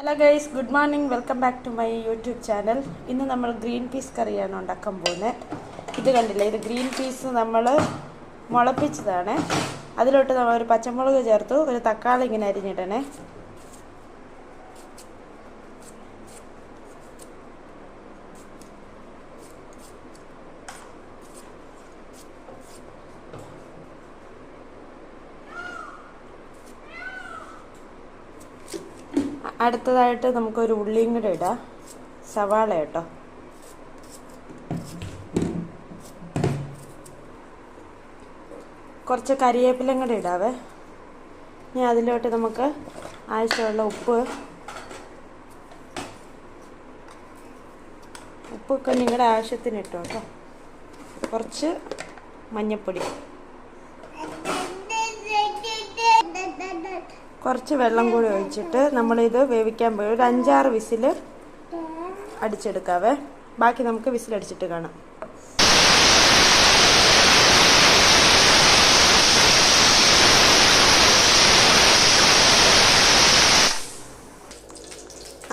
Hello guys, good morning. Welcome back to my YouTube channel. ഇന്ന് നമ്മൾ green peas കറിയാണ് ഉണ്ടാക്കാൻ പോകുന്നത്. ഇത് കണ്ടില്ലേ, ഇത് ഗ്രീൻ പീസ് നമ്മൾ മുളപ്പിച്ചതാണ്. അതിലോട്ട് നമ്മൾ ഒരു പച്ചമുളക് ചേർത്തു, ഒരു തക്കാളി ഇങ്ങനെ അരിഞ്ഞിടണേ. അടുത്തതായിട്ട് നമുക്കൊരു ഉള്ളിയും കൂടെ ഇടാം, സവാള കേട്ടോ. കുറച്ച് കരിവേപ്പിലയും കൂടെ ഇടാവേ. ഇനി അതിലോട്ട് നമുക്ക് ആവശ്യമുള്ള ഉപ്പൊക്കെ നിങ്ങളുടെ ആവശ്യത്തിന് ഇട്ടോ കേട്ടോ. കുറച്ച് മഞ്ഞൾപ്പൊടി, കുറച്ച് വെള്ളം കൂടി ഒഴിച്ചിട്ട് നമ്മളിത് വേവിക്കാൻ പോയി ഒരു 5-6 വിസിൽ അടിച്ചെടുക്കാവേ. ബാക്കി നമുക്ക് വിസിലടിച്ചിട്ട് കാണാം.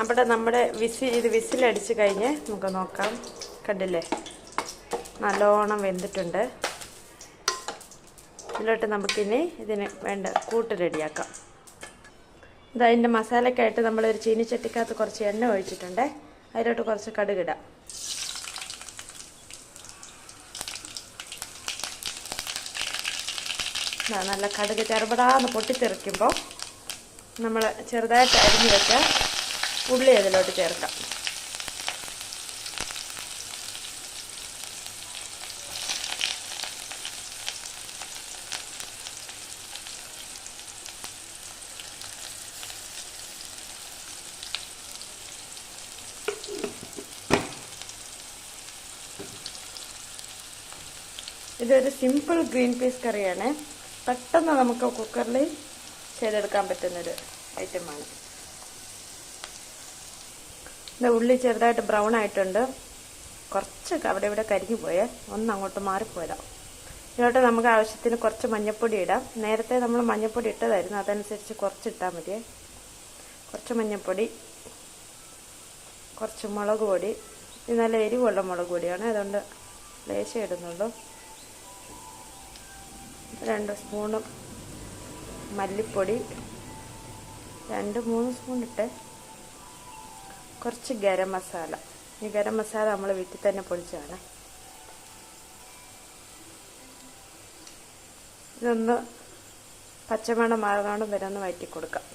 അവിടെ നമ്മുടെ വിസിലടിച്ച് കഴിഞ്ഞ് നമുക്ക് നോക്കാം. കണ്ടില്ലേ, നല്ലോണം വെന്തിട്ടുണ്ട്. ഇതിലോട്ട് നമുക്കിനി ഇതിന് വേണ്ട കൂട്ട് റെഡിയാക്കാം. ഇതിൻ്റെ മസാലയ്ക്കായിട്ട് നമ്മളൊരു ചീനിച്ചട്ടിക്കകത്ത് കുറച്ച് എണ്ണ ഒഴിച്ചിട്ടുണ്ട്. അതിലോട്ട് കുറച്ച് കടുകിടാം. നല്ല കടുക് ചെറുപടാന്ന് പൊട്ടിത്തെറിക്കുമ്പോൾ നമ്മൾ ചെറുതായിട്ട് അരിഞ്ഞു വെച്ച ഉള്ളി അതിലോട്ട് ചേർക്കാം. ഇതൊരു സിമ്പിൾ ഗ്രീൻ പീസ് കറിയാണ്. പെട്ടെന്ന് നമുക്ക് കുക്കറിൽ ചെയ്തെടുക്കാൻ പറ്റുന്നൊരു ഐറ്റമാണ്. ഇത് ഉള്ളി ചെറുതായിട്ട് ബ്രൗൺ ആയിട്ടുണ്ട്. കുറച്ച് അവിടെ ഇവിടെ കരിഞ്ഞു പോയേ, ഒന്ന് അങ്ങോട്ട് മാറിപ്പോയതാ. ഇതിലോട്ട് നമുക്ക് ആവശ്യത്തിന് കുറച്ച് മഞ്ഞൾപ്പൊടി ഇടാം. നേരത്തെ നമ്മൾ മഞ്ഞൾപ്പൊടി ഇട്ടതായിരുന്നു, അതനുസരിച്ച് കുറച്ചിട്ടാൽ മതിയേ. കുറച്ച് മഞ്ഞൾപ്പൊടി, കുറച്ച് മുളക് പൊടി. ഇത് നല്ല എരിവുള്ള മുളക് പൊടിയാണ്, അതുകൊണ്ട് ലേശം ഇടുന്നുള്ളൂ. 2 സ്പൂണ് മല്ലിപ്പൊടി, 2-3 സ്പൂൺ ഇട്ട്. കുറച്ച് ഗരം മസാല. ഈ ഗരം മസാല നമ്മൾ വീട്ടിൽ തന്നെ പൊടിച്ചതാണ്. ഇതൊന്ന് പച്ചമണം മാറാണ്ട് വരെ ഒന്ന് വഴറ്റി കൊടുക്കാം.